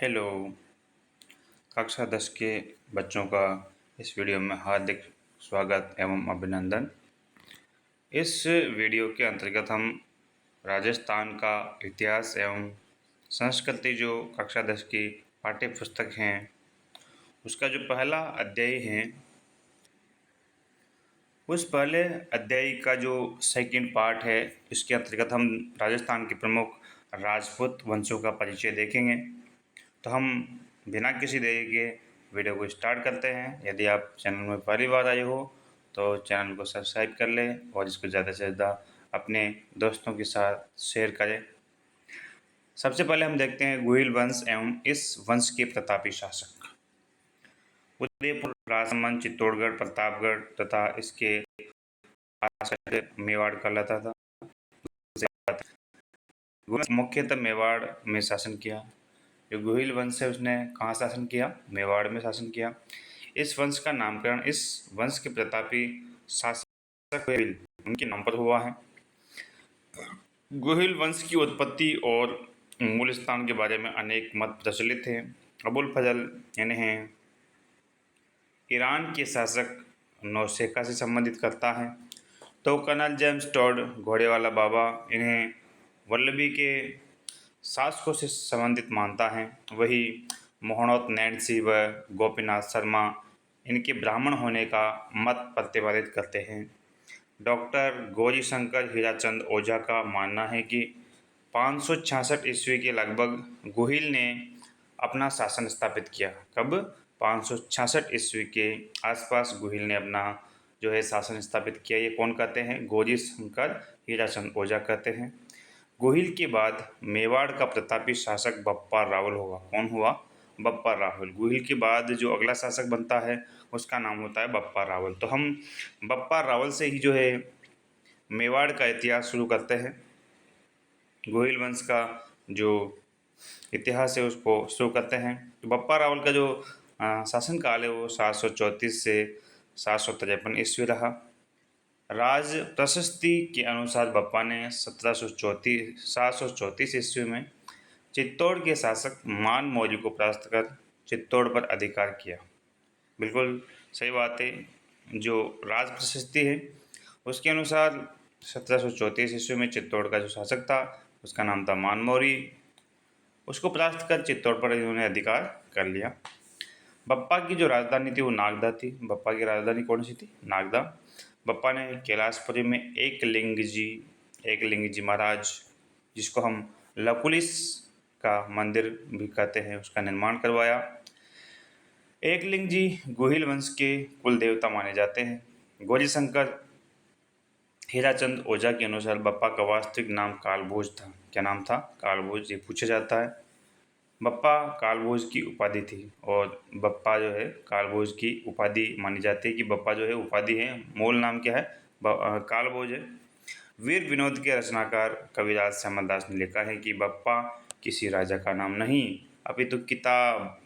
Hello, कक्षा 10 के बच्चों का इस वीडियो में हार्दिक स्वागत एवं अभिनंदन। इस वीडियो के अंतर्गत हम राजस्थान का इतिहास एवं संस्कृति जो कक्षा 10 की पाठ्य पुस्तक हैं, उसका जो पहला अध्याय है, उस पहले अध्याय का जो सेकंड पार्ट है, इसके अंतर्गत हम राजस्थान के प्रमुख राजपूत वंशों का परिचय देखेंगे। तो हम बिना किसी देरी के वीडियो को स्टार्ट करते हैं। यदि आप चैनल में पहली बार आए हो तो चैनल को सब्सक्राइब कर लें और इसको ज़्यादा से ज़्यादा अपने दोस्तों के साथ शेयर करें। सबसे पहले हम देखते हैं गोहिल वंश एवं इस वंश के प्रतापी शासक। उदयपुर, राजसमंद, चित्तौड़गढ़, प्रतापगढ़ तथा इसके आसपास मेवाड़ कहलाता था। मुख्यतः मेवाड़ में शासन किया। जो गोहिल वंश है उसने कहाँ शासन किया? मेवाड़ में शासन किया। इस वंश का नामकरण इस वंश के प्रतापी शासक उनके नाम पर हुआ है। गोहिल वंश की उत्पत्ति और मूल स्थान के बारे में अनेक मत प्रचलित हैं। अबुल फजल इन्हें ईरान के शासक नौशेखा से संबंधित करता है, तो कर्नल जेम्स टॉड घोड़े वाला बाबा इन्हें वल्लभी के शासकों से संबंधित मानता है। वही मोहनोत नैन्सी व गोपीनाथ शर्मा इनके ब्राह्मण होने का मत प्रतिपादित करते हैं। डॉक्टर गौरीशंकर हीराचंद ओझा का मानना है कि 566 ईस्वी के लगभग गोहिल ने अपना शासन स्थापित किया। कब? 566 ईस्वी के आसपास गोहिल ने अपना जो है शासन स्थापित किया। ये कौन कहते हैं? गौरीशंकर हीराचंद ओझा कहते हैं। गोहिल के बाद मेवाड़ का प्रतापी शासक बप्पा रावल होगा। कौन हुआ? बप्पा रावल। गोहिल के बाद जो अगला शासक बनता है उसका नाम होता है बप्पा रावल। तो हम बप्पा रावल से ही जो है मेवाड़ का इतिहास शुरू करते हैं। गोहिल वंश का जो इतिहास है उसको शुरू करते हैं। तो बप्पा रावल का जो शासन काल है वो 734 से 753 ईस्वी रहा। राज प्रशस्ति के अनुसार बप्पा ने 734 ईस्वी में चित्तौड़ के शासक मान मौर्य को परास्त कर चित्तौड़ पर अधिकार किया। बिल्कुल सही बात है। जो राज प्रशस्ति है उसके अनुसार 1734 ईस्वी में चित्तौड़ का जो शासक था उसका नाम था मान मौर्य, उसको परास्त कर चित्तौड़ पर इन्होंने अधिकार कर लिया। बप्पा की जो राजधानी थी वो नागदा थी। बप्पा की राजधानी कौन सी थी? नागदा। बप्पा ने कैलाशपुरी में एकलिंग जी महाराज, जिसको हम लकुलिस का मंदिर भी कहते हैं, उसका निर्माण करवाया। एकलिंग जी गोहिल वंश के कुल देवता माने जाते हैं। गौरीशंकर हीराचंद ओझा के अनुसार बप्पा का वास्तविक नाम कालभोज था। क्या नाम था? कालभोज। ये पूछा जाता है। बप्पा कालभोज की उपाधि थी और बप्पा जो है कालभोज की उपाधि मानी जाती है कि बप्पा जो है उपाधि है, मूल नाम क्या है? कालभोज है। वीर विनोद के रचनाकार कविराज श्यामलदास ने लिखा है कि बप्पा किसी राजा का नाम नहीं अपितु किताब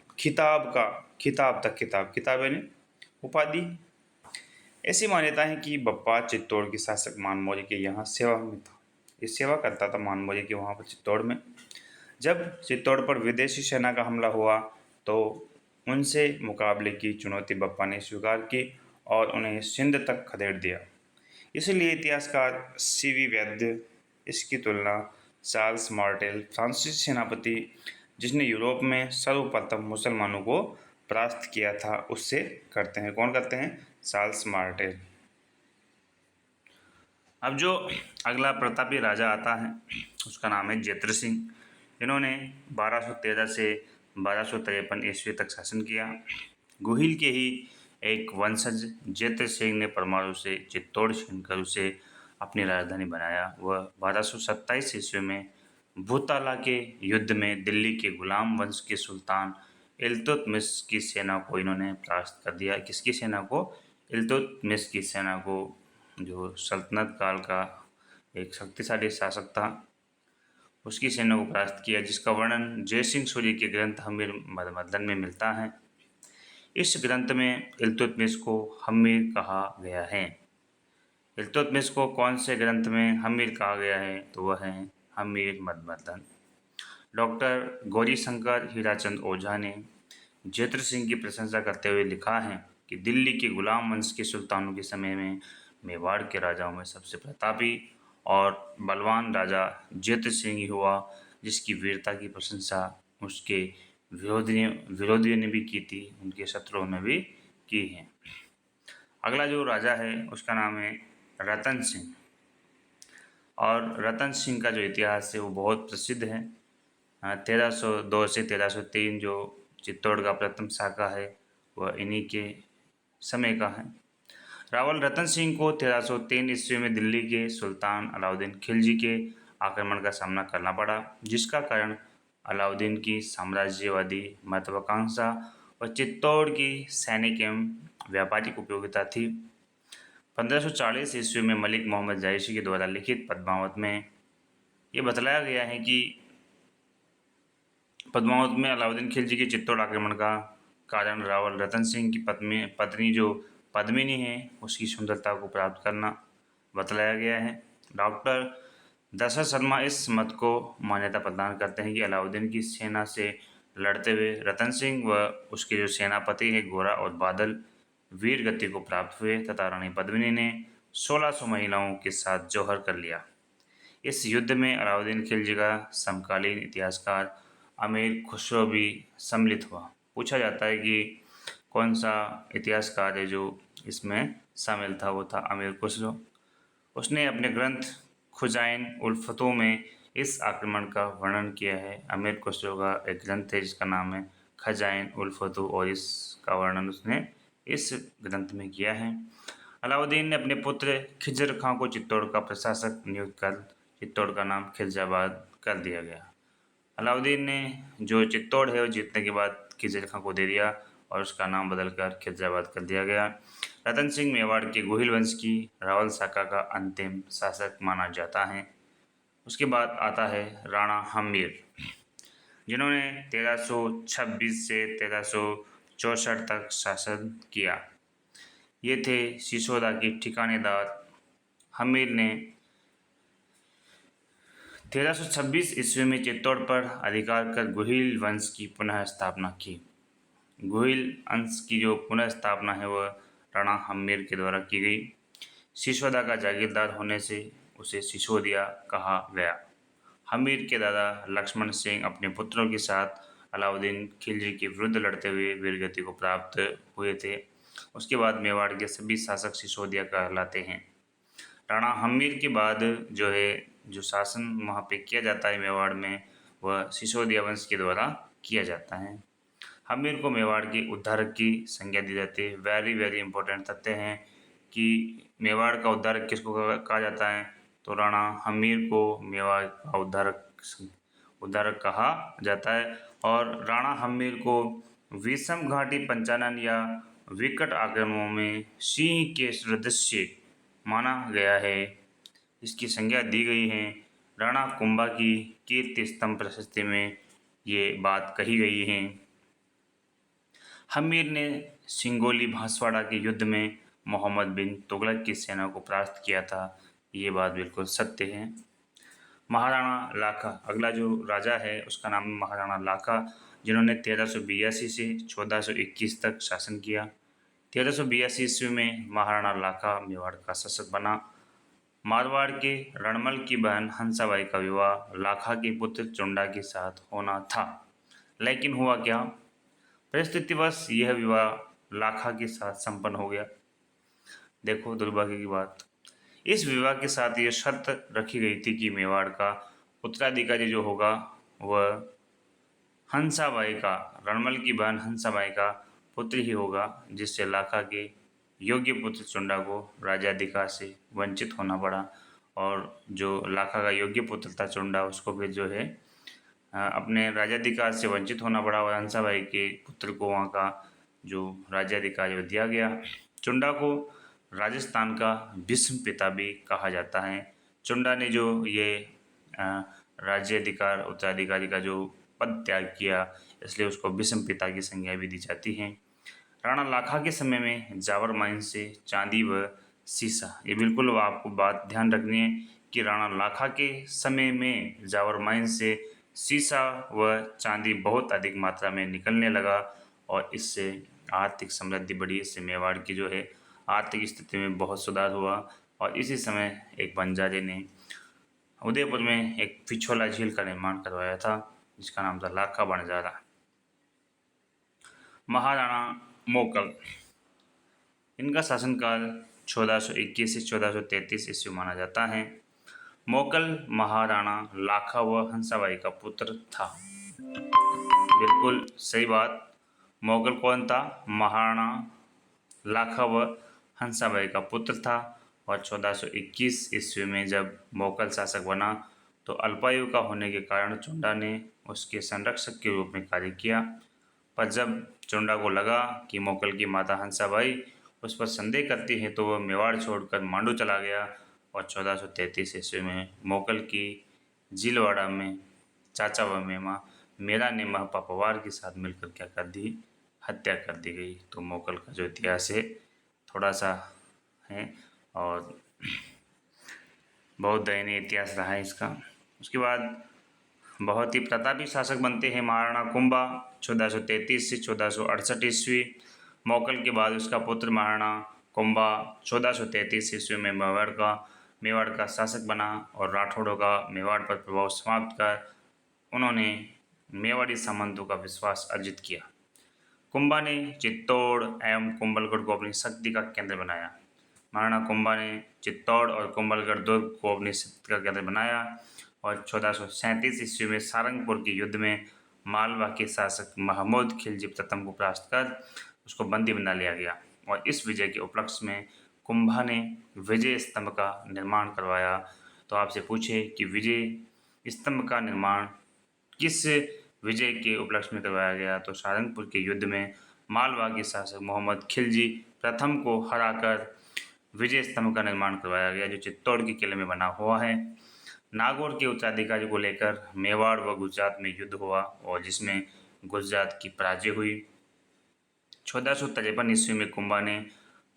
यानी उपाधि। ऐसी मान्यता है कि बप्पा चित्तौड़ के शासक मान मौर्य के यहाँ सेवा में था। ये सेवा करता था मान मौर्य के वहाँ पर चित्तौड़ में। जब चित्तौड़ पर विदेशी सेना का हमला हुआ तो उनसे मुकाबले की चुनौती बप्पा ने स्वीकार की और उन्हें सिंध तक खदेड़ दिया। इसलिए इतिहासकार सीवी वैद्य इसकी तुलना चार्ल्स मार्टेल, फ्रांसीसी सेनापति जिसने यूरोप में सर्वप्रथम मुसलमानों को परास्त किया था, उससे करते हैं। कौन करते हैं? Charles Martel. अब जो अगला प्रतापी राजा आता है उसका नाम है जेत्र सिंह। इन्होंने 1213 से 1253 ईस्वी तक शासन किया। गोहिल के ही एक वंशज जेत्र सिंह ने परमाणु से चित्तौड़ छीनकर उसे अपनी राजधानी बनाया। वह 1227 ईस्वी में भूताला के युद्ध में दिल्ली के गुलाम वंश के सुल्तान इल्तुतमिश की सेना को इन्होंने परास्त कर दिया। किसकी सेना को? इल्तुतमिश की सेना को, जो सल्तनत काल का एक शक्तिशाली शासक था, उसकी सेना को परास्त किया, जिसका वर्णन जयसिंह सूरी के ग्रंथ हम्मीर मदन में मिलता है। इस ग्रंथ में इल्तुतमिश को हम्मीर कहा गया है। इल्तुतमिश को कौन से ग्रंथ में हम्मीर कहा गया है? तो वह है हम्मीर मदन। डॉक्टर गौरीशंकर हीराचंद ओझा ने जयद्रथ सिंह की प्रशंसा करते हुए लिखा है कि दिल्ली के गुलाम वंश के सुल्तानों के समय में मेवाड़ के राजाओं में सबसे प्रतापी और बलवान राजा जयद्रथ सिंह ही हुआ, जिसकी वीरता की प्रशंसा उसके विरोधियों ने भी की थी, उनके शत्रुओं ने भी की है। अगला जो राजा है उसका नाम है रतन सिंह। और रतन सिंह का जो इतिहास है वो बहुत प्रसिद्ध है। 1302 से 1303 जो चित्तौड़ का प्रथम शाखा है वह इन्हीं के समय का है। रावल रतन सिंह को 1303 ईस्वी में दिल्ली के सुल्तान अलाउद्दीन खिलजी के आक्रमण का सामना करना पड़ा, जिसका कारण अलाउद्दीन की साम्राज्यवादी महत्वाकांक्षा और चित्तौड़ की सैनिक एवं व्यापारिक उपयोगिता थी। 1540 ईस्वी में मलिक मोहम्मद जायसी के द्वारा लिखित पद्मावत में ये बतलाया गया है कि पद्मावत में अलाउद्दीन खिलजी के चित्तौड़ आक्रमण का कारण रावल रतन सिंह की पत्नी जो पद्मिनी है उसकी सुंदरता को प्राप्त करना बतलाया गया है। डॉक्टर दशरथ शर्मा इस मत को मान्यता प्रदान करते हैं कि अलाउद्दीन की सेना से लड़ते हुए रतन सिंह व उसके जो सेनापति है गोरा और बादल वीर गति को प्राप्त हुए तथा रानी पद्मिनी ने 1600 महिलाओं के साथ जौहर कर लिया। इस युद्ध में अलाउद्दीन खिलजी का समकालीन इतिहासकार अमीर खुसरो भी सम्मिलित हुआ। पूछा जाता है कि कौन सा इतिहासकार है जो इसमें शामिल था, वो था अमीर खुसरो। उसने अपने ग्रंथ खुजाइन उल फतूह में इस आक्रमण का वर्णन किया है। अमीर खुसरो का एक ग्रंथ है जिसका नाम है खजाइन उल फतूह और इसका वर्णन उसने इस ग्रंथ में किया है। अलाउद्दीन ने अपने पुत्र खिजर खां को चित्तौड़ का प्रशासक नियुक्त कर चित्तौड़ का नाम खिलजाबाद कर दिया गया। अलाउद्दीन ने जो चित्तौड़ है वो जीतने के बाद खिजर खां को दे दिया और उसका नाम बदलकर खिलजाबाद कर दिया गया। रतन सिंह मेवाड़ के गोहिल वंश की रावल शाखा का अंतिम शासक माना जाता है। उसके बाद आता है राणा हम्मीर, जिन्होंने 1326 से 1364 तक शासन किया। ये थे सिसोदा के ठिकानेदार। हम्मीर ने 1326 ईस्वी में चित्तौड़ पर अधिकार कर गोहिल वंश की पुनः स्थापना की। गोहिल अंश की जो पुनः स्थापना है वह राणा हम्मीर के द्वारा की गई। सिसोदा का जागीरदार होने से उसे सिसोदिया कहा गया। हम्मीर के दादा लक्ष्मण सिंह अपने पुत्रों के साथ अलाउद्दीन खिलजी के विरुद्ध लड़ते हुए वीरगति को प्राप्त हुए थे। उसके बाद मेवाड़ के सभी शासक सिसोदिया कहलाते हैं। राणा हम्मीर के बाद जो शासन वहाँ पे किया जाता है मेवाड़ में, वह सिसोदिया वंश के द्वारा किया जाता है। हम्मीर को मेवाड़ के उद्धारक की संज्ञा दी जाती है। वेरी वेरी इंपॉर्टेंट तथ्य हैं कि मेवाड़ का उद्धारक किसको कहा जाता है, तो राणा हम्मीर को मेवाड़ का उद्धारक कहा जाता है। और राणा हम्मीर को विषम घाटी पंचानन या विकट आक्रमणों में सिंह के सदृश्य माना गया है। इसकी संज्ञा दी गई है। राणा कुंभा की कीर्ति स्तंभ प्रशस्ति में ये बात कही गई है। हम्मीर ने सिंगोली भांसवाड़ा के युद्ध में मोहम्मद बिन तुगलक की सेना को परास्त किया था। ये बात बिल्कुल सत्य है। महाराणा लाखा, अगला जो राजा है उसका नाम है महाराणा लाखा, जिन्होंने 1382 से 1421 तक शासन किया। 1382 ईस्वी में महाराणा लाखा मेवाड़ का शासक बना। मारवाड़ के रणमल की बहन हंसाबाई का विवाह लाखा के पुत्र चुंडा के साथ होना था, लेकिन हुआ क्या, परिस्थितिवश यह विवाह लाखा के साथ संपन्न हो गया। देखो दुर्भाग्य की बात। इस विवाह के साथ ये शर्त रखी गई थी कि मेवाड़ का उत्तराधिकारी जो होगा वह हंसाबाई का, रणमल की बहन हंसाबाई का पुत्र ही होगा, जिससे लाखा के योग्य पुत्र चुंडा को राज्याधिकार से वंचित होना पड़ा। और जो लाखा का योग्य पुत्र था चुंडा, उसको फिर जो है अपने राज्याधिकार से वंचित होना पड़ा और हंसाबाई के पुत्र को वहाँ का जो राज्याधिकार दिया गया। चुंडा को राजस्थान का भीष्म पिता भी कहा जाता है। चुंडा ने जो ये राज्याधिकार उत्तराधिकारी का जो पद त्याग किया, इसलिए उसको भीष्म पिता की संज्ञा भी दी जाती है। राणा लाखा के समय में जावर माइन से चांदी व सीसा, ये बिल्कुल आपको बात ध्यान रखनी है कि राणा लाखा के समय में जावर माइन से सीसा व चांदी बहुत अधिक मात्रा में निकलने लगा और इससे आर्थिक समृद्धि बढ़ी। इससे मेवाड़ की जो है आर्थिक स्थिति में बहुत सुधार हुआ। और इसी समय एक बंजारे ने उदयपुर में एक पिछोला झील का निर्माण करवाया था जिसका नाम था लाखा बंजारा। महाराणा मोकल, इनका शासनकाल 1421 से 1433 ईस्वी माना जाता है। मोकल महाराणा लाखा व हंसाबाई का पुत्र था। बिल्कुल सही बात। मोगल कौन था? महाराणा लाखा व हंसाबाई का पुत्र था। और 1421 ईस्वी में जब मोगल शासक बना तो अल्पायु का होने के कारण चुंडा ने उसके संरक्षक के रूप में कार्य किया। पर जब चुंडा को लगा कि मोगल की माता हंसाबाई उस पर संदेह करती है तो वह मेवाड़ छोड़कर मांडू चला गया। और 1433 ईस्वी में मोगल की झीलवाड़ा में चाचा व मेमा मेरा ने महपा पवार के साथ मिलकर क्या कर दी? हत्या कर दी गई। तो मोगल का जो इतिहास है थोड़ा सा है और बहुत दयनीय इतिहास रहा है इसका। उसके बाद बहुत ही प्रतापी शासक बनते हैं महाराणा कुंभा 1433 से 1468 ईस्वी। मोगल के बाद उसका पुत्र महाराणा कुंभा 1433 ईस्वी में मेवाड़ का शासक बना और राठौड़ों का मेवाड़ पर प्रभाव समाप्त कर उन्होंने मेवाड़ी सामंतों का विश्वास अर्जित किया। कुंभा ने चित्तौड़ एवं कुंभलगढ़ को अपनी शक्ति का केंद्र बनाया। महाराणा कुंभा ने चित्तौड़ और कुंभलगढ़ दुर्ग को अपनी शक्ति का केंद्र बनाया। और 1437 ईस्वी में सारंगपुर के युद्ध में मालवा के शासक महमूद खिलजी प्रथम को परास्त कर उसको बंदी बना लिया गया। और इस विजय के उपलक्ष्य में कुंभा ने विजय स्तंभ का निर्माण करवाया। तो आपसे पूछे कि विजय स्तंभ का निर्माण किस विजय के उपलक्ष्य में करवाया गया? तो सारंगपुर के युद्ध में मालवा के शासक मोहम्मद खिलजी प्रथम को हराकर विजय स्तंभ का निर्माण करवाया गया जो चित्तौड़ के किले में बना हुआ है। नागौर के उत्तराधिकारी को लेकर मेवाड़ व गुजरात में युद्ध हुआ और जिसमें गुजरात की पराजय हुई। 1453 ईस्वी में कुंभा ने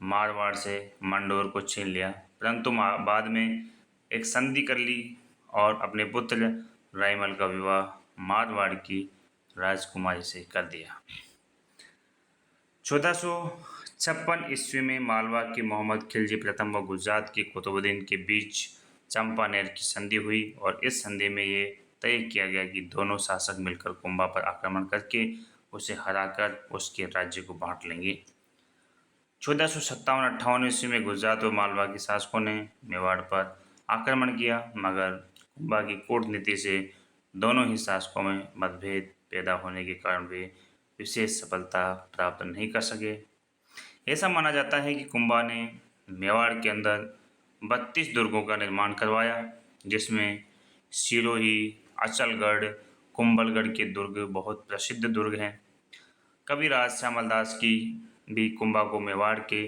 मारवाड़ से मंडोर को छीन लिया परंतु बाद में एक संधि कर ली और अपने पुत्र रायमल का विवाह मारवाड़ की राजकुमारी से कर दिया। 1456 ईस्वी में मालवा के मोहम्मद खिलजी प्रथम व गुजरात के कुतुबुद्दीन के बीच चंपानेर की संधि हुई और इस संधि में ये तय किया गया कि दोनों शासक मिलकर कुंभा पर आक्रमण करके उसे हराकर उसके राज्य को बांट लेंगे। 1457-58 ईस्वी में गुजरात व मालवा के शासकों ने मेवाड़ पर आक्रमण किया मगर कुंभा की कूटनीति से दोनों ही शासकों में मतभेद पैदा होने के कारण वे विशेष सफलता प्राप्त नहीं कर सके। ऐसा माना जाता है कि कुंभा ने मेवाड़ के अंदर 32 दुर्गों का निर्माण करवाया जिसमें सिरोही, अचलगढ़, कुंभलगढ़ के दुर्ग बहुत प्रसिद्ध दुर्ग हैं। कविराज श्यामल दास की भी कुंभा को मेवाड़ के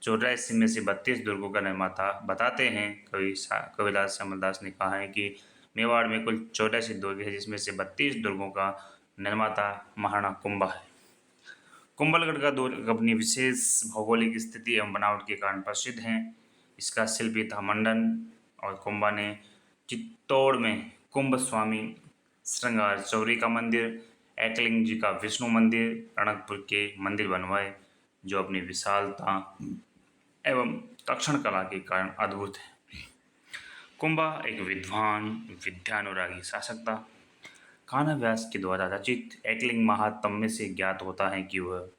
84 में से 32 दुर्गों का निर्माता बताते हैं। कविराज श्यामल दास ने कहा है कि मेवाड़ में कुल 84 दुर्ग है जिसमें से 32 दुर्गों का निर्माता महाराणा कुंभा है। कुंभलगढ़ का दुर्ग अपनी विशेष भौगोलिक स्थिति एवं बनावट के कारण प्रसिद्ध है। इसका शिल्पी था मंडन। और कुंभा ने चित्तौड़ में कुंभ स्वामी श्रृंगार चौरी का मंदिर, एकलिंग जी का विष्णु मंदिर, रणकपुर के मंदिर बनवाए जो अपनी विशालता एवं तक्षण कला के कारण अद्भुत है। कुंभा एक विद्वान विद्यानुरागी शासक था। कान्हा व्यास के द्वारा रचित एकलिंग महात्म्य से ज्ञात होता है कि वह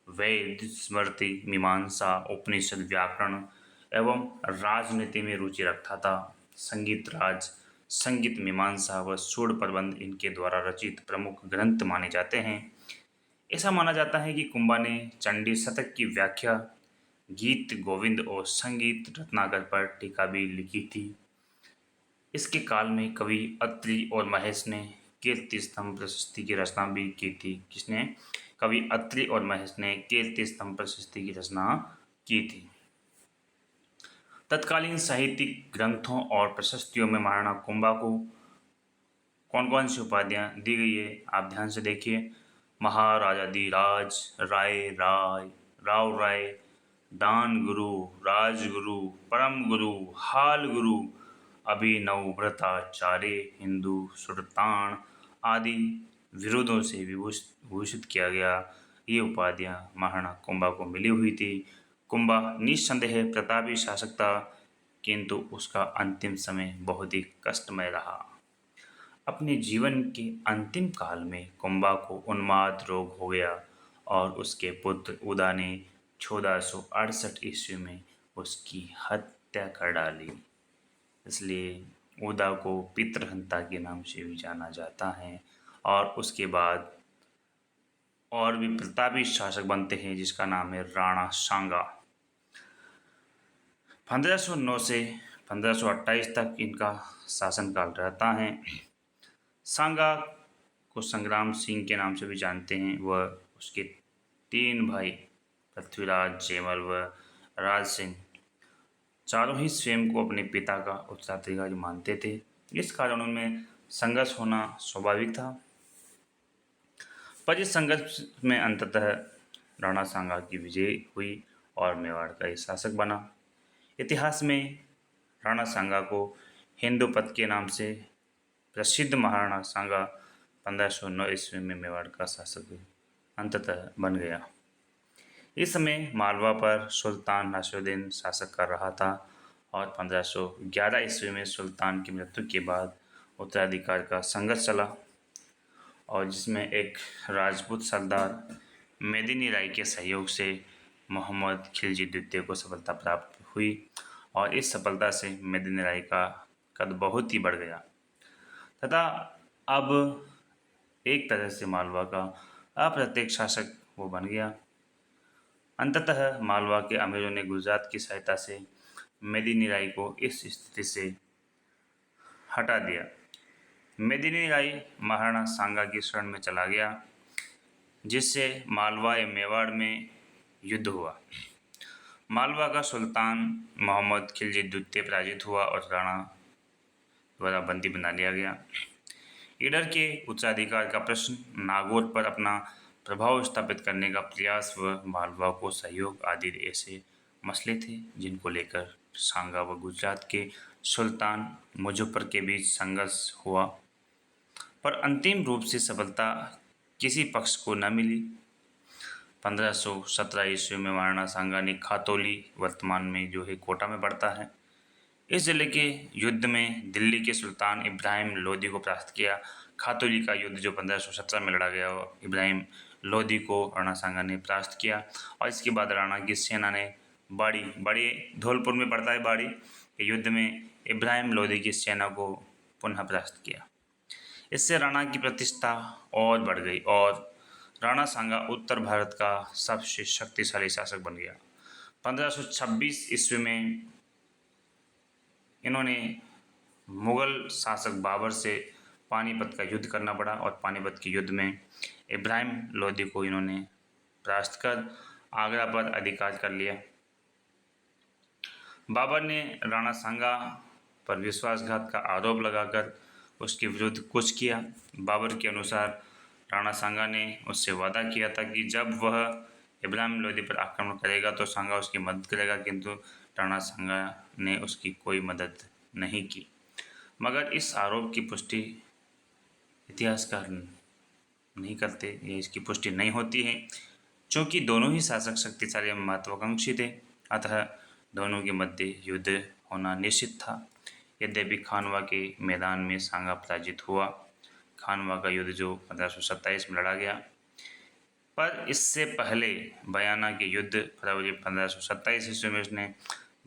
वेद, स्मृति, मीमांसा, उपनिषद, व्याकरण एवं राजनीति में रुचि रखता था। संगीत राज, संगीत मीमांसा व सूढ़ प्रबंध इनके द्वारा रचित प्रमुख ग्रंथ माने जाते हैं। ऐसा माना जाता है कि कुंभा ने चंडी शतक की व्याख्या, गीत गोविंद और संगीत रत्नाकर पर टीका भी लिखी थी। इसके काल में कवि अत्रि और महेश ने कीर्ति स्तंभ प्रशस्ति की रचना भी की थी। किसने? कवि अत्रि और महेश ने कीर्ति स्तंभ प्रशस्ति की रचना की थी। तत्कालीन साहित्यिक ग्रंथों और प्रशस्तियों में महाराणा कुंभा को कौन कौन सी उपाधियां दी गई है आप ध्यान से देखिए। महाराजाधिराज, राव राय, दान गुरु, राजगुरु, परम गुरु, हाल गुरु, अभिनवव्रताचार्य, हिंदू सुल्तान आदि विरोधों से विभूषित किया गया। ये उपाधियां महाराणा कुंभा को मिली हुई थी। कुंभा निस्संदेह प्रतापी शासक था, किंतु उसका अंतिम समय बहुत ही कष्टमय रहा। अपने जीवन के अंतिम काल में कुंभा को उन्माद रोग हो गया और उसके पुत्र उदा ने 1468 ईस्वी में उसकी हत्या कर डाली। इसलिए उदा को पितृहंता के नाम से भी जाना जाता है। और उसके बाद और भी प्रतापी शासक बनते हैं, जिसका नाम है राणा सांगा। 1509 से 1528 तक इनका शासनकाल रहता है। सांगा को संग्राम सिंह के नाम से भी जानते हैं। वह उसके 3 भाई पृथ्वीराज, जयमल व राज सिंह चारों ही स्वयं को अपने पिता का उत्तराधिकारी मानते थे। इस कारण उनमें संघर्ष होना स्वाभाविक था। पर इस संघर्ष में अंततः राणा सांगा की विजय हुई और मेवाड़ का ही शासक बना। इतिहास में राणा सांगा को हिंदूपत के नाम से प्रसिद्ध महाराणा सांगा 1509 ईस्वी में मेवाड़ का शासक अंततः बन गया। इस समय मालवा पर सुल्तान नासिरुद्दीन शासक कर रहा था और 1511 ईस्वी में सुल्तान की मृत्यु के बाद उत्तराधिकार का संघर्ष चला, और जिसमें एक राजपूत सरदार मेदिनी राय के सहयोग से मोहम्मद खिलजी द्वितीय को सफलता प्राप्त हुई और इस सफलता से मेदिनी राय का कद बहुत ही बढ़ गया तथा अब एक तरह से मालवा का अप्रत्यक्ष शासक वो बन गया। अंततः मालवा के अमीरों ने गुजरात की सहायता से मेदिनी राय को इस स्थिति से हटा दिया। मेदिनी राय महाराणा सांगा की शरण में चला गया, जिससे मालवा या मेवाड़ में युद्ध हुआ। मालवा का सुल्तान मोहम्मद खिलजी द्वितीय पराजित हुआ और राणा द्वारा बंदी बना लिया गया। ईडर के उत्तराधिकार का प्रश्न, नागौर पर अपना प्रभाव स्थापित करने का प्रयास व मालवा को सहयोग आदि ऐसे मसले थे जिनको लेकर सांगा व गुजरात के सुल्तान मुजफ्फर के बीच संघर्ष हुआ, पर अंतिम रूप से सफलता किसी पक्ष को न मिली। 1517 ईस्वी में महाराणा सांगा ने खातौली, वर्तमान में जो है कोटा में पड़ता है, इस जिले के युद्ध में दिल्ली के सुल्तान इब्राहिम लोदी को परास्त किया। खातौली का युद्ध जो 1517 में लड़ा गया, इब्राहिम लोदी को राणा सांगा ने परास्त किया और इसके बाद राणा की सेना ने बड़ी धौलपुर में पड़ता है बाड़ी के युद्ध में इब्राहिम लोदी की सेना को पुनः परास्त किया। इससे राणा की प्रतिष्ठा और बढ़ गई और राणा सांगा उत्तर भारत का सबसे शक्तिशाली शासक बन गया। 1526 ईस्वी में इन्होंने मुगल शासक बाबर से पानीपत का युद्ध करना पड़ा और पानीपत के युद्ध में इब्राहिम लोदी को इन्होंने परास्त कर आगरा पर अधिकार कर लिया। बाबर ने राणा सांगा पर विश्वासघात का आरोप लगाकर उसके विरुद्ध कूच किया। बाबर के अनुसार राणा सांगा ने उससे वादा किया था कि जब वह इब्राहिम लोदी पर आक्रमण करेगा तो सांगा उसकी मदद करेगा, किंतु राणा सांगा ने उसकी कोई मदद नहीं की। मगर इस आरोप की पुष्टि इतिहासकार नहीं करते या इसकी पुष्टि नहीं होती है, क्योंकि दोनों ही शासक शक्तिशाली एवं महत्वाकांक्षी थे, अतः दोनों के मध्य युद्ध होना निश्चित था। यद्यपि खानवा के मैदान में सांगा पराजित हुआ। खानवा का युद्ध जो 1527 में लड़ा गया, पर इससे पहले बयाना के युद्ध फरवरी 1527 ईस्वी में उसने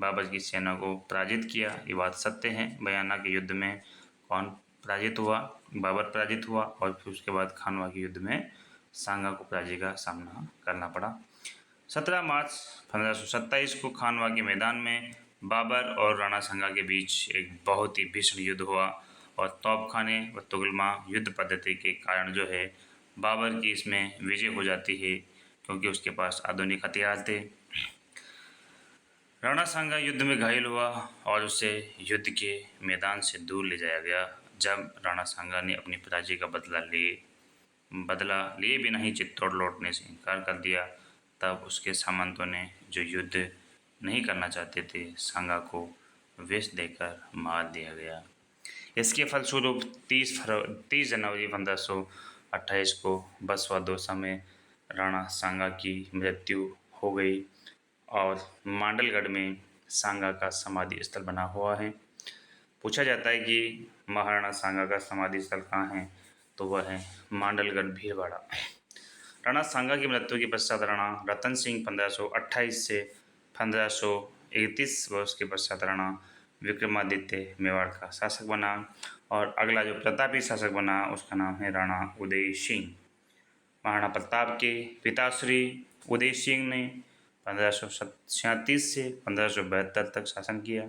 बाबर की सेना को पराजित किया। ये बात सत्य है। बयाना के युद्ध में कौन पराजित हुआ? बाबर पराजित हुआ और फिर उसके बाद खानवा के युद्ध में सांगा को पराजय का सामना करना पड़ा। 17 मार्च 1527 को खानवा के मैदान में बाबर और राणा सांगा के बीच एक बहुत ही भीषण युद्ध हुआ और तोपखाने व तुगलमा युद्ध पद्धति के कारण जो है बाबर की इसमें विजय हो जाती है, क्योंकि उसके पास आधुनिक हथियार थे। राणा सांगा युद्ध में घायल हुआ और उसे युद्ध के मैदान से दूर ले जाया गया। जब राणा सांगा ने अपनी पराजय का बदला लिए बिना ही चित्तौड़ लौटने से इनकार कर दिया, तब उसके सामंतों ने जो युद्ध नहीं करना चाहते थे सांगा को विष देकर मार दिया गया। इसके फलस्वरूप 30 जनवरी 1528 को बसवा दौसा में राणा सांगा की मृत्यु हो गई और मांडलगढ़ में सांगा का समाधि स्थल बना हुआ है। पूछा जाता है कि महाराणा सांगा का समाधि स्थल कहाँ है, तो वह है मांडलगढ़ भीलवाड़ा। राणा सांगा की मृत्यु के पश्चात राणा रतन सिंह 1528 से 1531 वर्ष के पश्चात राणा विक्रमादित्य मेवाड़ का शासक बना और अगला जो प्रतापी शासक बना उसका नाम है राणा उदय सिंह। महाराणा प्रताप के पिता श्री उदय सिंह ने 1537 से 1572 तक शासन किया।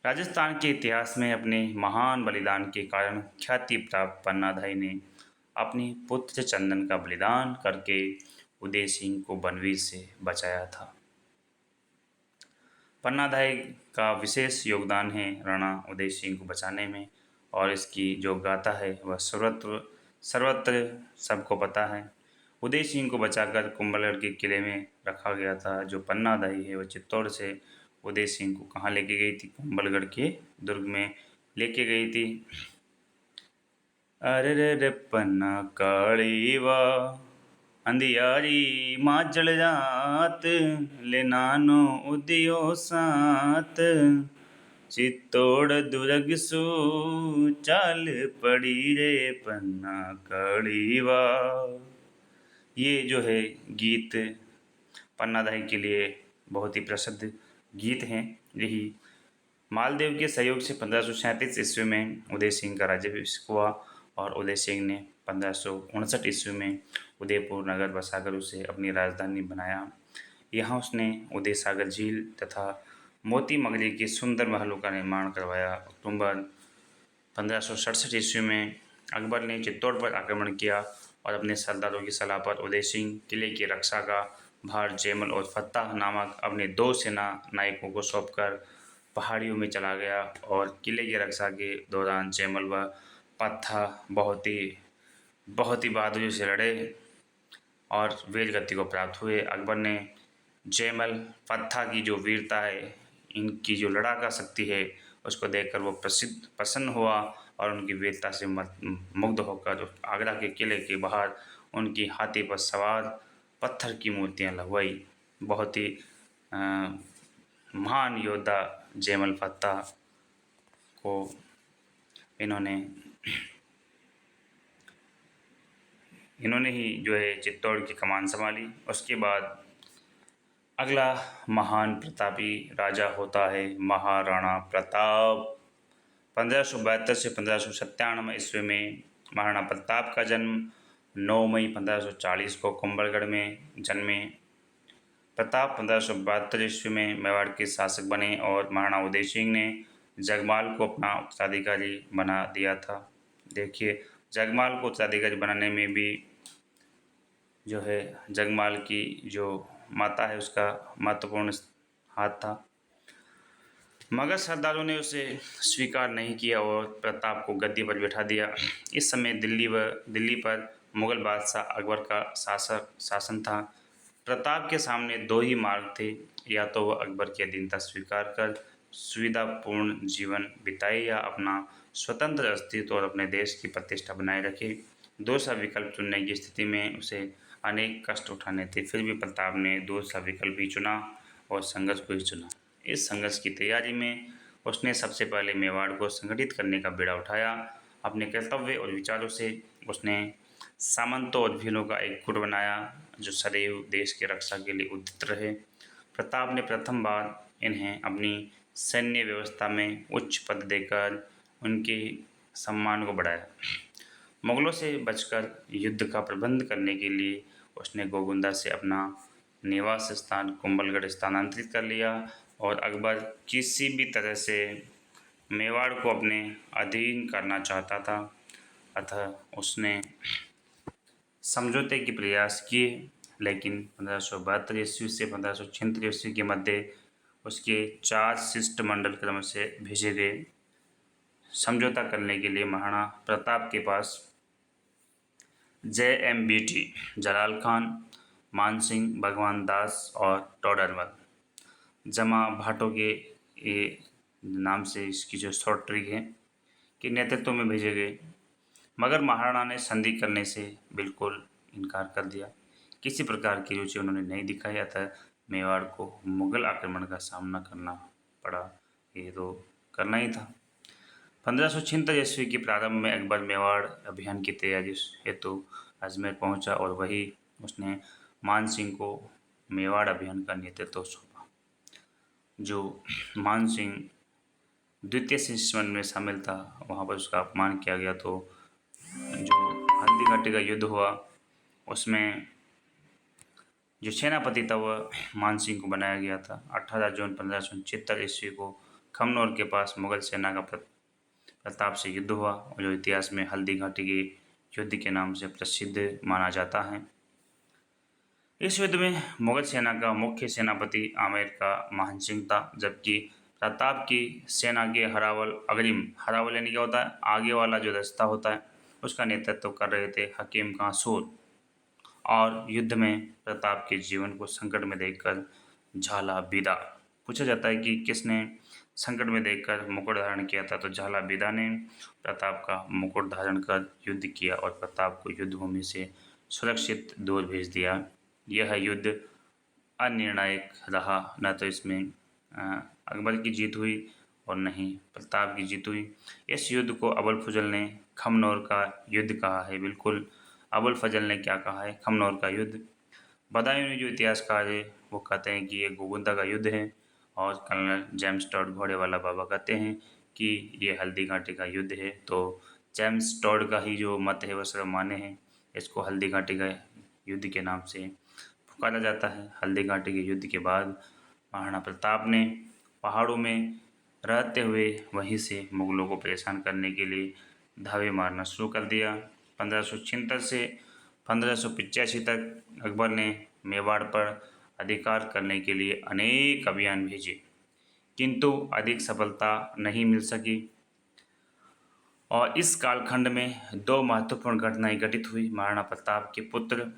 राजस्थान के इतिहास में अपने महान बलिदान के कारण ख्याति प्राप्त पन्नाधाई ने अपने पुत्र चंदन का बलिदान करके उदय सिंह को बनवीर से बचाया था। पन्नाधाई का विशेष योगदान है राणा उदय सिंह को बचाने में और इसकी जो गाथा है वह सर्वत्र सबको पता है। उदय सिंह को बचाकर कुंभलगढ़ के किले में रखा गया था। जो पन्नाधाई है वह चित्तौड़ से उदय सिंह को कहाँ लेके गई थी, कुंभलगढ़ के दुर्ग में लेके गई थी। अरे रे पन्ना काली वा अंधियारी माजल जात ले नानो उदियो सात चित्तौड़ दुर्ग सु चाल पड़ी रे पन्ना काली वा। ये जो है गीत पन्नाधाई के लिए बहुत ही प्रसिद्ध गीत हैं। यही मालदेव के सहयोग से 1537 ईस्वी में उदय सिंह का राज्याभिषेक हुआ और उदय सिंह ने 1559 ईस्वी में उदयपुर नगर बसाकर उसे अपनी राजधानी बनाया। यहाँ उसने उदय सागर झील तथा मोती मगरी के सुंदर महलों का निर्माण करवाया। अक्टूबर 1567 ईस्वी में अकबर ने चित्तौड़ पर आक्रमण किया और अपने सरदारों की सलाह पर उदय सिंह किले की रक्षा का भार जैमल और फत्ताह नामक अपने 2 सेना नायकों को सौंपकर पहाड़ियों में चला गया और किले की रक्षा के दौरान जैमल व फत्ताह बहुत ही बहादुरी से लड़े और वीर गति को प्राप्त हुए। अकबर ने जैमल फत्ताह की जो वीरता है, इनकी जो लड़ाका शक्ति है, उसको देखकर वो प्रसन्न हुआ और उनकी वीरता से मुग्ध होकर आगरा के किले के बाहर उनकी हाथी पर सवार पत्थर की मूर्तियां लगवाई। बहुत ही महान योद्धा जैमल फत्ताह को इन्होंने ही जो है चित्तौड़ की कमान संभाली। उसके बाद अगला महान प्रतापी राजा होता है महाराणा प्रताप। 1572 से 1597 ईस्वी में महाराणा प्रताप का जन्म 9 मई 1540 को कुंभलगढ़ में जन्मे। प्रताप 1572 ईस्वी में मेवाड़ के शासक बने और महाराणा उदय सिंह ने जगमाल को अपना उत्तराधिकारी बना दिया था। देखिए, जगमाल को उत्तराधिकारी बनाने में भी जो है जगमाल की जो माता है उसका महत्वपूर्ण हाथ था, मगर सरदारों ने उसे स्वीकार नहीं किया और प्रताप को गद्दी पर बैठा दिया। इस समय दिल्ली पर मुगल बादशाह अकबर का शासन था। प्रताप के सामने 2 ही मार्ग थे, या तो वह अकबर की अधीनता स्वीकार कर सुविधापूर्ण जीवन बिताए या अपना स्वतंत्र अस्तित्व और अपने देश की प्रतिष्ठा बनाए रखे। दूसरा विकल्प चुनने की स्थिति में उसे अनेक कष्ट उठाने थे। फिर भी प्रताप ने दूसरा विकल्प ही चुना और संघर्ष को ही चुना। इस संघर्ष की तैयारी में उसने सबसे पहले मेवाड़ को संगठित करने का बीड़ा उठाया। अपने कर्तव्य और विचारों से उसने सामंतों और भीलों का एक गुट बनाया जो सदैव देश की रक्षा के लिए उद्यत रहे। प्रताप ने प्रथम बार इन्हें अपनी सैन्य व्यवस्था में उच्च पद देकर उनके सम्मान को बढ़ाया। मुगलों से बचकर युद्ध का प्रबंध करने के लिए उसने गोगुंदा से अपना निवास स्थान कुंभलगढ़ स्थानांतरित कर लिया और अकबर किसी भी तरह से मेवाड़ को अपने अधीन करना चाहता था, अतः उसने समझौते के प्रयास किए। लेकिन 1572 ईस्वी से 1536 ईस्वी के मध्य उसके 4 शिष्टमंडल क्रम से भेजे गए। समझौता करने के लिए महाराणा प्रताप के पास JMBT जलाल खान, मानसिंह, भगवान दास और टोडरमल जमा भाटों के ये नाम से इसकी जो शॉर्ट ट्रिक है, कि नेतृत्व में भेजे गए, मगर महाराणा ने संधि करने से बिल्कुल इनकार कर दिया। किसी प्रकार की रुचि उन्होंने नहीं दिखाई, अतः मेवाड़ को मुगल आक्रमण का सामना करना पड़ा। ये तो करना ही था। 1576 ईस्वी के प्रारंभ में अकबर मेवाड़ अभियान की तैयारी हेतु अजमेर पहुंचा और वही उसने मान सिंह को मेवाड़ अभियान का नेतृत्व सौंपा। जो मान सिंह द्वितीय सिंहस्मन में शामिल था, वहाँ पर उसका अपमान किया गया। तो जो हल्दी घाटी का युद्ध हुआ उसमें जो सेनापति था वह मान सिंह को बनाया गया था। 18 जून 1576 ईस्वी को खमनौर के पास मुगल सेना का प्रताप से युद्ध हुआ, जो इतिहास में हल्दी घाटी के युद्ध के नाम से प्रसिद्ध माना जाता है। इस युद्ध में मुगल सेना का मुख्य सेनापति आमेर का महान सिंह था, जबकि प्रताप की सेना के हरावल अग्रिम, हरावल यानी क्या होता है, आगे वाला जो रास्ता होता है, उसका नेतृत्व कर रहे थे हकीम खां सूर। और युद्ध में प्रताप के जीवन को संकट में देखकर झाला बीदा, पूछा जाता है कि किसने संकट में देखकर मुकुट धारण किया था, तो झाला बीदा ने प्रताप का मुकुट धारण कर युद्ध किया और प्रताप को युद्ध भूमि से सुरक्षित दूर भेज दिया। यह युद्ध अनिर्णायक रहा, न तो इसमें अकबर की जीत हुई और न ही प्रताप की जीत हुई। इस युद्ध को अबुल फजल ने खमनौर का युद्ध कहा है। बिल्कुल, अबुल फजल ने क्या कहा है, खमनौर का युद्ध। बदायूं जो इतिहासकार है वो कहते हैं कि ये गोगुंदा का युद्ध है, और कर्नल जेम्स टॉड घोड़े वाला बाबा कहते हैं कि ये हल्दी घाटी का युद्ध है। तो जेम्स टॉड का ही जो मत है वह सर्वमान्य है, इसको हल्दी घाटी का युद्ध के नाम से पुकारा जाता है। हल्दी घाटी के युद्ध के बाद महाराणा प्रताप ने पहाड़ों में रहते हुए वहीं से मुगलों को परेशान करने के लिए धावे मारना शुरू कर दिया। 1576 से 1585 तक अकबर ने मेवाड़ पर अधिकार करने के लिए अनेक अभियान भेजे, किंतु अधिक सफलता नहीं मिल सकी। और इस कालखंड में दो महत्वपूर्ण घटनाएं घटित हुई। महाराणा प्रताप के पुत्र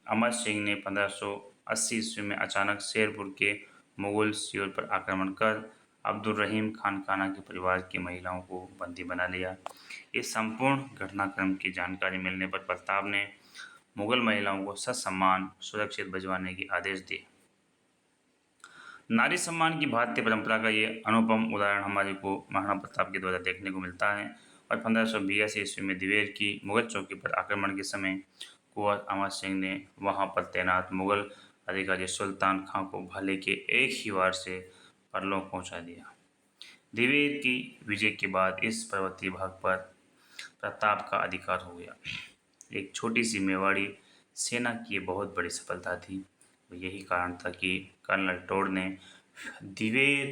अमर सिंह ने 1580 ईस्वी में अचानक शेरपुर के मुगल शिविर पर आक्रमण कर अब्दुल रहीम खान काना के परिवार की महिलाओं को बंदी बना लिया। इस संपूर्ण घटनाक्रम की जानकारी मिलने पर प्रताप ने मुगल महिलाओं को ससम्मान सुरक्षित भिजवाने के आदेश दिए। नारी सम्मान की भारतीय परंपरा का ये अनुपम उदाहरण हमारे को महाराणा प्रताप के द्वारा देखने को मिलता है। और 1582 ईस्वी में दिवेर की मुगल चौकी पर आक्रमण के समय कुंवर अमर सिंह ने वहां पर तैनात मुगल अधिकारी सुल्तान खां को भाले के एक ही वार से परलोक पहुंचा दिया। दिवेर की विजय के बाद इस पर्वतीय भाग पर प्रताप का अधिकार हो गया। एक छोटी सी मेवाड़ी सेना की ये बहुत बड़ी सफलता थी। यही कारण था कि कर्नल टोड ने दिवेर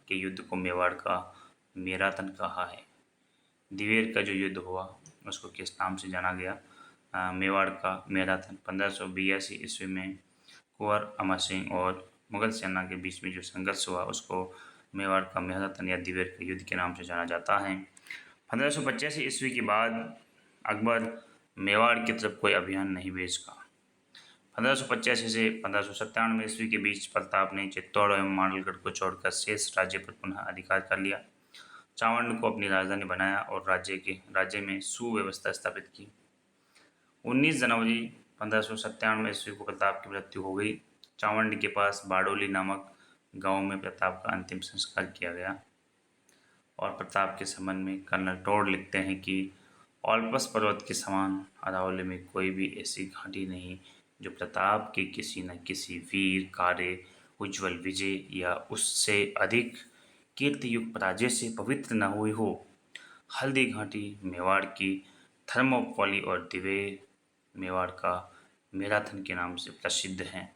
के युद्ध को मेवाड़ का मेराथन कहा है। दिवेर का जो युद्ध हुआ उसको किस नाम से जाना गया, मेवाड़ का मैराथन। 1582 ईस्वी में कुंवर अमर सिंह और मुगल सेना के बीच में जो संघर्ष हुआ उसको मेवाड़ का मैराथन या दिवेर के युद्ध के नाम से जाना जाता है। 1585 ईस्वी के बाद अकबर मेवाड़ की तरफ कोई अभियान नहीं भेजा। 1585 से 1597 ईस्वी के बीच प्रताप ने चित्तौड़ एवं मांडलगढ़ को छोड़कर शेष राज्य पर पुनः अधिकार कर लिया। चावंड को अपनी राजधानी बनाया और राज्य में सुव्यवस्था स्थापित की। 19 जनवरी 1597 ईस्वी को प्रताप की मृत्यु हो गई। चावंड के पास बाडोली नामक गांव में प्रताप का अंतिम संस्कार किया गया। और प्रताप के संबंध में कर्नल टोड लिखते हैं कि ओलपस पर्वत के समान अरावली में कोई भी ऐसी घाटी नहीं जो प्रताप के किसी न किसी वीर कार्य, उज्जवल विजय या उससे अधिक कीर्तियुक्त पराजय से पवित्र न हुई हो। हल्दी घाटी मेवाड़ की थर्मोपॉली और दिवेर मेवाड़ का मैराथन के नाम से प्रसिद्ध हैं।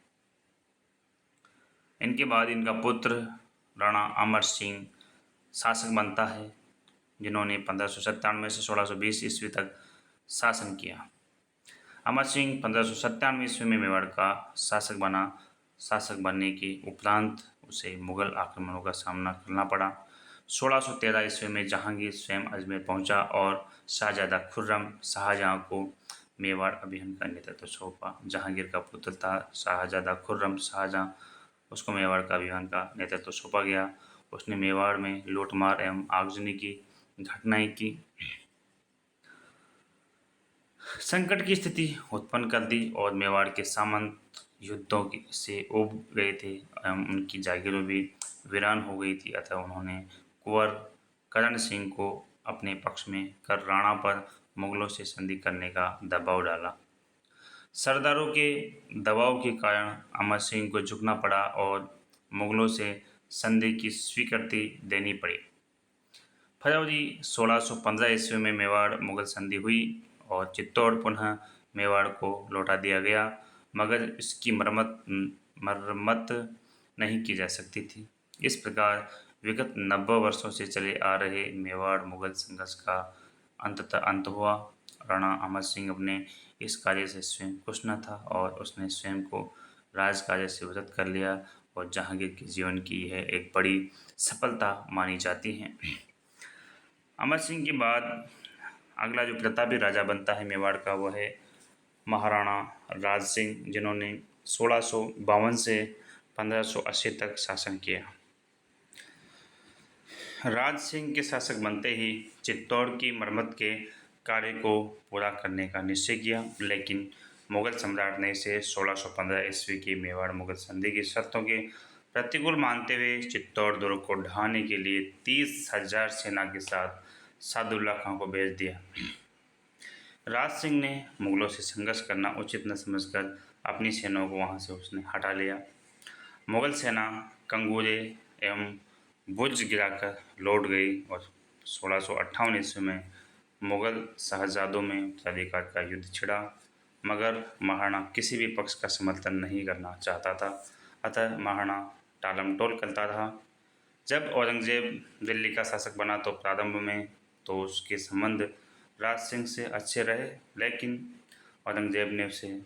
इनके बाद इनका पुत्र राणा अमर सिंह शासक बनता है, जिन्होंने 1597 से 1620 ईस्वी तक शासन किया। अमर सिंह 1597 ईस्वी में मेवाड़ का शासक बना। शासक बनने के उपरांत उसे मुगल आक्रमणों का सामना करना पड़ा। 1613 ईस्वी में जहांगीर स्वयं अजमेर पहुंचा और शाहजादा खुर्रम शाहजहां को मेवाड़ अभियान का नेतृत्व सौंपा। जहांगीर का पुत्र था शाहजादा खुर्रम शाहजहां, उसको मेवाड़ का अभियान का नेतृत्व सौंपा गया उसने मेवाड़ में लूटमार एवं आगजनी की घटनाएं की, संकट की स्थिति उत्पन्न कर दी और मेवाड़ के सामंत से उब गए थे एवं उनकी जागीरें भी वीरान हो गई थी। अतः उन्होंने कुंवर करण सिंह को अपने पक्ष में कर राणा पर मुगलों से संधि करने का दबाव डाला। सरदारों के दबाव के कारण अमर सिंह को झुकना पड़ा और मुगलों से संधि की स्वीकृति देनी पड़ी। फरवरी 1615 ईस्वी में मेवाड़ मुगल संधि हुई और चित्तौड़ पुनः मेवाड़ को लौटा दिया गया, मगर इसकी मरम्मत नहीं की जा सकती थी। इस प्रकार विगत 90 वर्षों से चले आ रहे मेवाड़ मुगल संघर्ष का अंततः अंत हुआ। राणा अमर सिंह अपने इस कार्य से स्वयं खुश न था और उसने स्वयं को राज कार्य से वृत कर लिया और जहांगीर के जीवन की यह एक बड़ी सफलता मानी जाती है। अमर सिंह के बाद अगला जो प्रतापी राजा बनता है मेवाड़ का, वह है महाराणा राज सिंह, जिन्होंने 1652 से 1580 तक शासन किया। राज सिंह के शासक बनते ही चित्तौड़ की मरम्मत के कार्य को पूरा करने का निश्चय किया, लेकिन मुगल सम्राट ने इसे 1615 ईस्वी की मेवाड़ मुगल संधि की शर्तों के प्रतिकूल मानते हुए चित्तौड़ दुर्ग को ढहाने के लिए 30,000 सेना के साथ सादुल्ला खां को भेज दिया। राज सिंह ने मुगलों से संघर्ष करना उचित न समझकर अपनी सेनाओं को वहां से उसने हटा लिया। मुगल सेना कंगूरे एवं बुर्ज गिराकर लौट गई और 1658 ईस्वी में मुगल शहजादों में उत्तराधिकार का युद्ध छिड़ा, मगर महाराणा किसी भी पक्ष का समर्थन नहीं करना चाहता था। अतः महाराणा टालमटोल करता रहा। जब औरंगजेब दिल्ली का शासक बना तो प्रारंभ में तो उसके संबंध राज सिंह से अच्छे रहे, लेकिन औरंगजेब ने उसे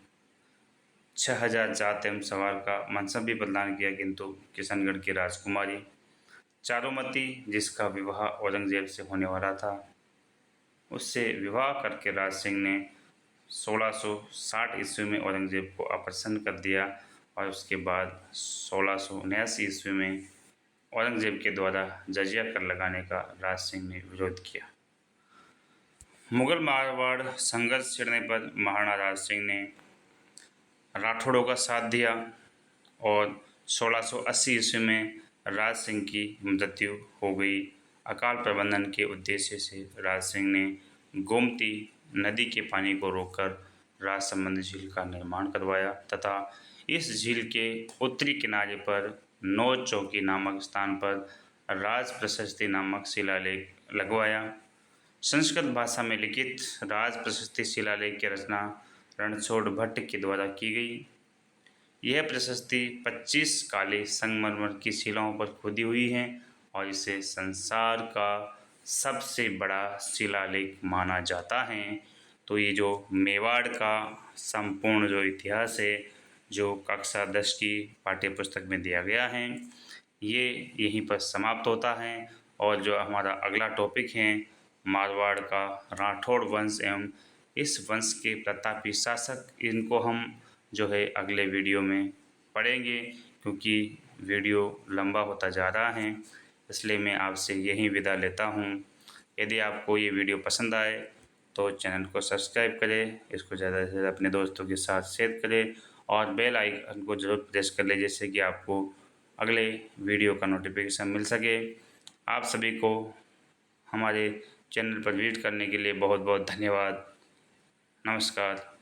6,000 जात एवं सवार का मनसब भी प्रदान किया, किंतु किशनगढ़ की राजकुमारी चारुमती, जिसका विवाह औरंगजेब से होने वाला था, उससे विवाह करके राज सिंह ने 1660 ईस्वी में औरंगजेब को अप्रसन्न कर दिया और उसके बाद 1679 ईस्वी में औरंगजेब के द्वारा जजिया कर लगाने का राज सिंह ने विरोध किया। मुगल मारवाड़ संघर्ष छिड़ने पर महाराणा राज सिंह ने राठौड़ों का साथ दिया और 1680 ईस्वी में राज सिंह की मृत्यु हो गई। अकाल प्रबंधन के उद्देश्य से राज सिंह ने गोमती नदी के पानी को रोककर राजसमंद झील का निर्माण करवाया तथा इस झील के उत्तरी किनारे पर नौ चौकी नामक स्थान पर राज प्रशस्ति नामक शिलालेख लगवाया। संस्कृत भाषा में लिखित राज प्रशस्ति शिलालेख की रचना रणछोड़ भट्ट के द्वारा की गई। यह प्रशस्ति 25 काले संगमरमर की शिलाओं पर खुदी हुई है और इसे संसार का सबसे बड़ा शिलालेख माना जाता है। तो ये जो मेवाड़ का संपूर्ण जो इतिहास है, जो कक्षा 10 की पाठ्य पुस्तक में दिया गया है, ये यहीं पर समाप्त होता है। और जो हमारा अगला टॉपिक है मारवाड़ का राठौड़ वंश एवं इस वंश के प्रतापी शासक, इनको हम जो है अगले वीडियो में पढ़ेंगे, क्योंकि वीडियो लंबा होता जा रहा है, इसलिए मैं आपसे यहीं विदा लेता हूँ। यदि आपको ये वीडियो पसंद आए तो चैनल को सब्सक्राइब करें, इसको ज़्यादा से ज़्यादा अपने दोस्तों के साथ शेयर करें और बेल आइकन को जरूर प्रेस कर लें, जिससे कि आपको अगले वीडियो का नोटिफिकेशन मिल सके। आप सभी को हमारे चैनल पर विजिट करने के लिए बहुत बहुत धन्यवाद। नमस्कार।